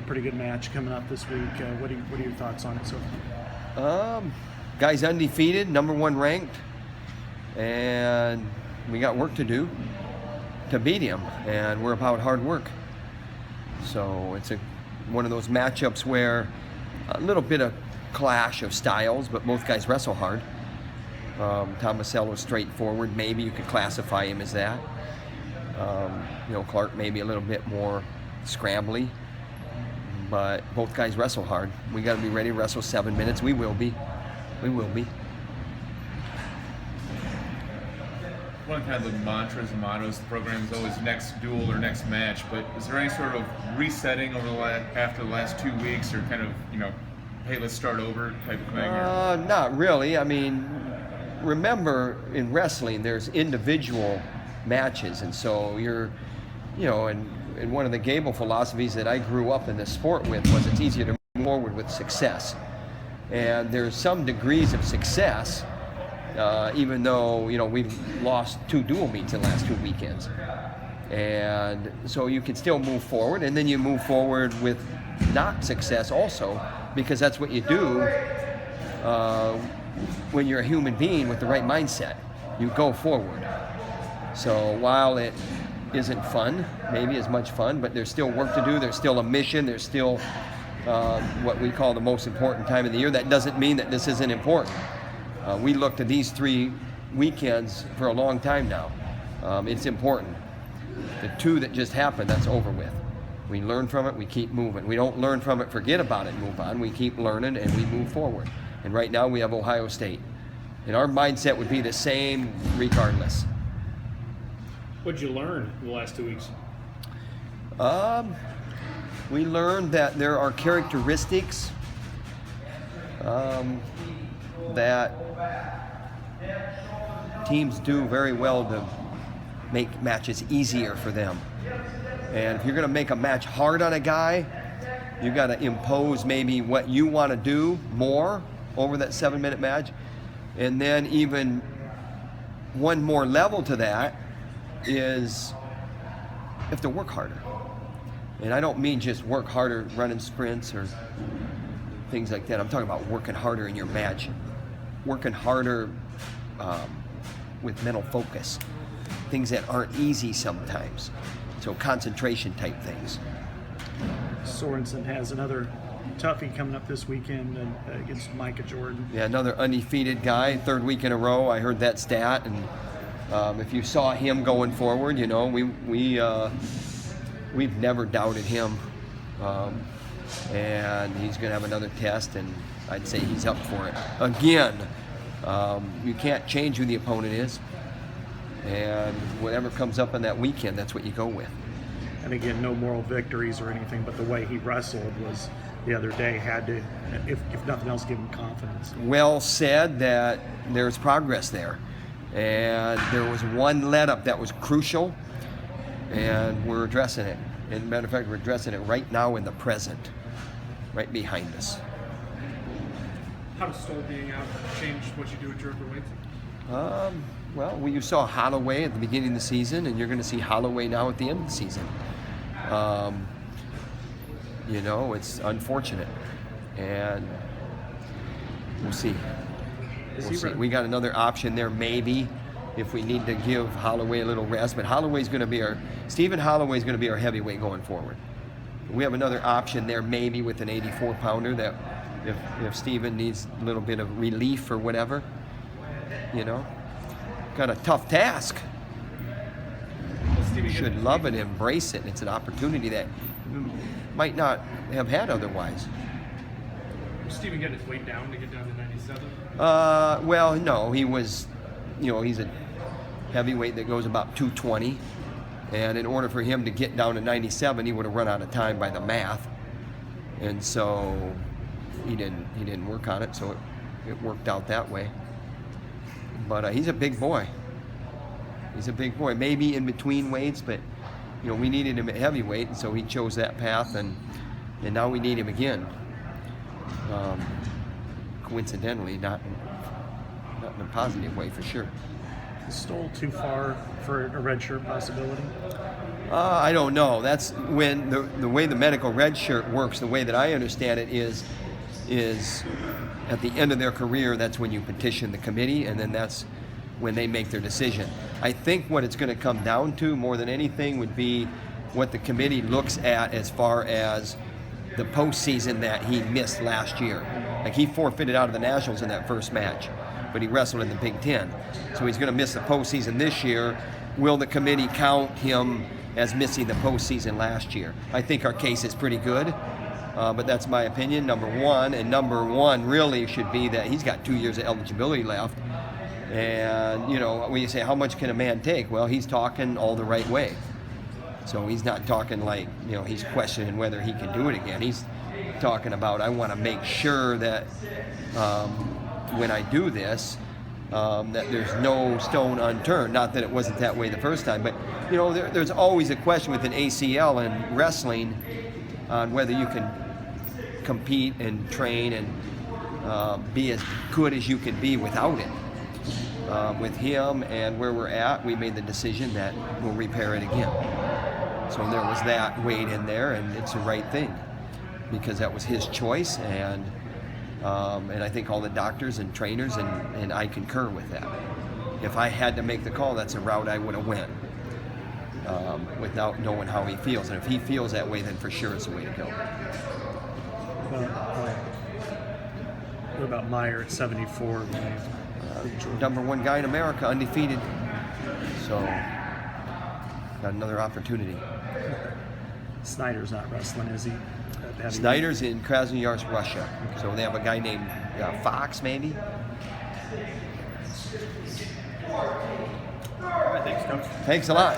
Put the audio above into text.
pretty good match coming up this week. What are your thoughts on it so far? Guy's undefeated, #1 ranked, and we got work to do to beat him, and we're about hard work. So it's one of those matchups where a little bit of clash of styles, but both guys wrestle hard. Tomasello's straightforward, maybe you could classify him as that. Clark maybe a little bit more scrambly, but both guys wrestle hard. We got to be ready to wrestle 7 minutes. We will be. One kind of the mantras and mottos of the program is always next duel or next match, but is there any sort of resetting after the last 2 weeks, or kind of, hey, let's start over type of thing? Not really. I mean, remember, in wrestling, there's individual matches, and so and one of the Gable philosophies that I grew up in this sport with was it's easier to move forward with success. And there's some degrees of success, even though, we've lost 2 dual meets in the last 2 weekends. And so you can still move forward, and then you move forward with not success also, because that's what you do when you're a human being with the right mindset. You go forward. So while it isn't fun, maybe as much fun, but there's still work to do, there's still a mission, there's still what we call the most important time of the year. That doesn't mean that this isn't important. We looked at these 3 weekends for a long time now. It's important. The 2 that just happened, that's over with. We learn from it, we keep moving. We don't learn from it, forget about it, and move on. We keep learning and we move forward. And right now we have Ohio State. And our mindset would be the same regardless. What'd you learn in the last 2 weeks? We learned that there are characteristics that teams do very well to make matches easier for them. And if you're going to make a match hard on a guy, you got to impose maybe what you want to do more over that 7-minute match. And then even one more level to that is you have to work harder. And I don't mean just work harder running sprints or things like that. I'm talking about working harder in your match, working harder with mental focus, things that aren't easy sometimes. So concentration type things. Sorensen has another toughie coming up this weekend against Micah Jordan. Yeah, another undefeated guy, 3rd week in a row. I heard that stat, and if you saw him going forward, we've never doubted him, and he's going to have another test, and I'd say he's up for it. Again, you can't change who the opponent is, and whatever comes up on that weekend, that's what you go with. And again, no moral victories or anything, but the way he wrestled was the other day had to, if nothing else, give him confidence. Well said that there's progress there. And there was one let-up that was crucial, and we're addressing it. As a matter of fact, we're addressing it right now in the present, right behind us. How does Stoll being out change what you do at your upper weights? Well, you saw Holloway at the beginning of the season, and you're going to see Holloway now at the end of the season. It's unfortunate, and we'll see. We got another option there, maybe, if we need to give Holloway a little rest. But Stephen Holloway's going to be our heavyweight going forward. We have another option there, maybe, with an 84-pounder that if Stephen needs a little bit of relief or whatever, got a tough task. Should love it, embrace it. It's an opportunity that might not have had otherwise. Will Stephen get his weight down to get down to 97? Well, no, he was, he's a heavyweight that goes about 220, and in order for him to get down to 97, he would have run out of time by the math, and so he didn't work on it, so it worked out that way. But he's a big boy. He's a big boy, maybe in between weights, but we needed him at heavyweight, and so he chose that path, and now we need him again. Coincidentally, not in a positive way for sure. Is Stoll too far for a redshirt possibility? I don't know. That's when the way the medical red shirt works. The way that I understand it is at the end of their career. That's when you petition the committee, and then that's when they make their decision. I think what it's going to come down to more than anything would be what the committee looks at as far as the postseason that he missed last year. Like, he forfeited out of the Nationals in that first match, but he wrestled in the Big Ten. So he's going to miss the postseason this year. Will the committee count him as missing the postseason last year? I think our case is pretty good, but that's my opinion, number one. And number one really should be that he's got 2 years of eligibility left. And, you know, when you say how much can a man take, well, he's talking all the right way. So he's not talking like, you know, he's questioning whether he can do it again. He's talking about, I want to make sure that when I do this, that there's no stone unturned. Not that it wasn't that way the first time, but, you know, there's always a question with an ACL and wrestling on whether you can compete and train and be as good as you can be without it. With him and where we're at, we made the decision that we'll repair it again. So there was that weight in there, and it's the right thing because that was his choice, and I think all the doctors and trainers and I concur with that. If I had to make the call, that's a route I would have went without knowing how he feels. And if he feels that way, then for sure it's the way to go. What about Meyer at 74? Number one guy in America, undefeated. So got another opportunity. Snyder's not wrestling, is he? Snyder's in Krasnoyarsk, Russia. So they have a guy named Fox, maybe. All right, thanks, Coach. Thanks a lot.